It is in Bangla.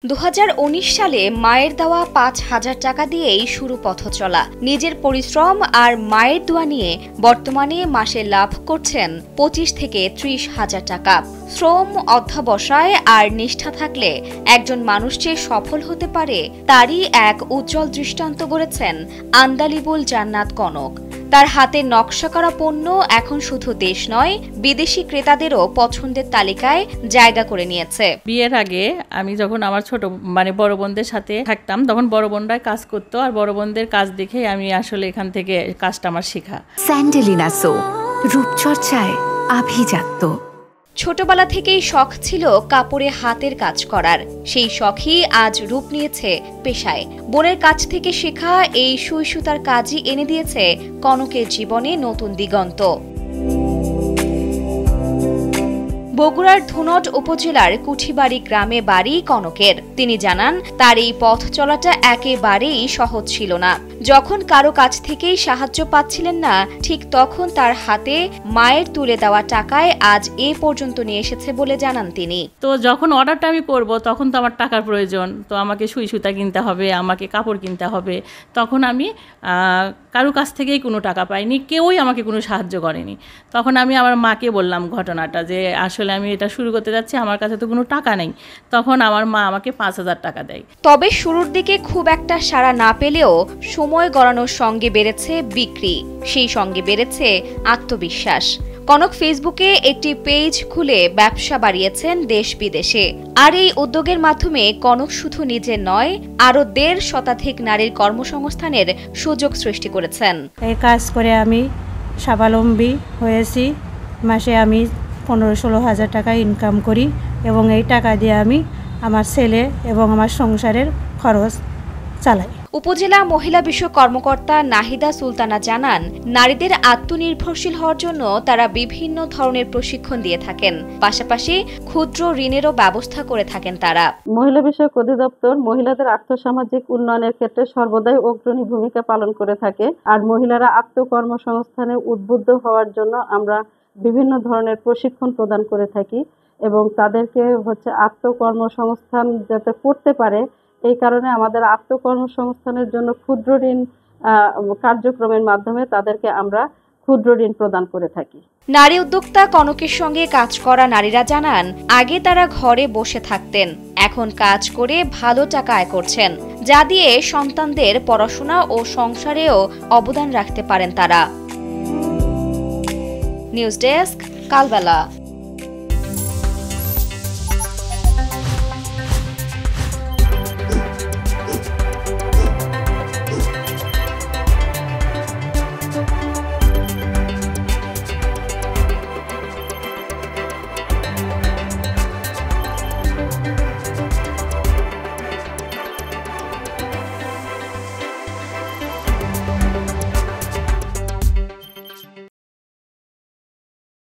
2019 সালে মায়ের দেওয়া 5,000 টাকা দিয়েই শুরু পথ চলা। নিজের পরিশ্রম আর মায়ের দোয়া নিয়ে বর্তমানে মাসে লাভ করছেন 25 থেকে 30,000 টাকা। শ্রম, অধ্যবসায় আর নিষ্ঠা থাকলে একজন মানুষ যে সফল হতে পারে তারই এক উজ্জ্বল দৃষ্টান্ত গড়েছেন আন্দালিবুল জান্নাত কনক। তার হাতে নকশা করা পণ্য এখন শুধু দেশ নয়, বিদেশি ক্রেতাদেরও পছন্দের তালিকায় জায়গা করে নিয়েছে। বিয়ের আগে আমি যখন আমার ছোট বড় বোনদের সাথে থাকতাম, তখন বড় বোনরাই কাজ করতো, আর বড় বোনদের কাজ দেখেই আমি আসলে এখান থেকে কাজটা আমার শেখা। স্যান্ডেলিনা সো, রূপচর্চায় আভিজাত্য। ছোটবেলা থেকেই শখ ছিল কাপড়ে হাতের কাজ করার, সেই শখই আজ রূপ নিয়েছে পেশায়। বোনের কাছ থেকে শেখা এই সুই সুতার কাজই এনে দিয়েছে কনকের জীবনে নতুন দিগন্ত। বগুড়ার ধুনট উপজেলার কুঠিবাড়ি গ্রামে বাড়ি কনকের। তিনি জানান, তার এই পথ চলাটা একেবারেই সহজ ছিল না। যখন কারো কাছ থেকেই সাহায্য পাচ্ছিলেন না, ঠিক তখন তার হাতে মায়ের তুলে দেওয়া টাকায় আজ এ পর্যন্ত নিয়ে এসেছে বলে জানান তিনি। তো যখন অর্ডারটা আমি করব, তখন তো আমার টাকার প্রয়োজন, তো আমাকে সুই সুতা কিনতে হবে, আমাকে কাপড় কিনতে হবে। তখন আমি কারো কাছ থেকেই কোনো টাকা পাইনি, কেউই আমাকে কোনো সাহায্য করেনি। তখন আমি আমার মাকে বললাম ঘটনাটা, যে আসলে আমি এটা শুরু করতে যাচ্ছি, আমার কাছে তো কোনো টাকা নেই। তখন আমার মা আমাকে 5,000 টাকা দেয়। তবে শুরুর দিকে খুব একটা সাড়া না পেলেও সময় গড়ানোর সঙ্গে বেড়েছে বিক্রি, সেই সঙ্গে বেড়েছে আত্মবিশ্বাস। কনক ফেসবুকে একটি পেজ খুলে ব্যবসা বাড়িয়েছেন দেশ বিদেশে। আর এই উদ্যোগের মাধ্যমে কনক শুধু নিজের নয়, আরো 1.5 শতাধিক নারীর কর্মসংস্থানের সুযোগ সৃষ্টি করেছেন। এই কাজ করে আমি স্বাবলম্বী হয়েছি। মাসে আমি 15-16 হাজার টাকা ইনকাম করি এবং এই টাকা দিয়ে আমি আমার ছেলে এবং আমার সংসারের খরচ চালাই। উপজেলা মহিলা বিষয়ক কর্মকর্তা নাহিদা সুলতানা জানান, নারীদের আত্মনির্ভরশীল হওয়ার জন্য তারা বিভিন্ন ধরনের প্রশিক্ষণ দিয়ে থাকেন, পাশাপাশি ক্ষুদ্র ঋণেরও ব্যবস্থা করে থাকেন তারা। মহিলা বিষয়ক অধিদপ্তর মহিলাদের আর্থসামাজিক উন্নয়নের ক্ষেত্রে সর্বদাই অগ্রণী ভূমিকা পালন করে থাকে। আর মহিলারা আত্মকর্মসংস্থানে উদ্বুদ্ধ হওয়ার জন্য আমরা বিভিন্ন ধরনের প্রশিক্ষণ প্রদান করে থাকি এবং তাদেরকে আত্মকর্মসংস্থান যাতে করতে পারে, এই কারণে আমাদের আত্মকর্মসংস্থানের জন্য ক্ষুদ্র ঋণ কার্যক্রমের মাধ্যমে তাদেরকে আমরা ক্ষুদ্র ঋণ প্রদান করে থাকি। নারী উদ্যোক্তা কনকের সঙ্গে কাজ করা নারীরা জানান, আগে তারা ঘরে বসে থাকতেন, এখন কাজ করে ভালো টাকা আয় করছেন, যা দিয়ে সন্তানদের পড়াশোনা ও সংসারেও অবদান রাখতে পারেন তারা। নিউজ ডেস্ক, কালবেলা।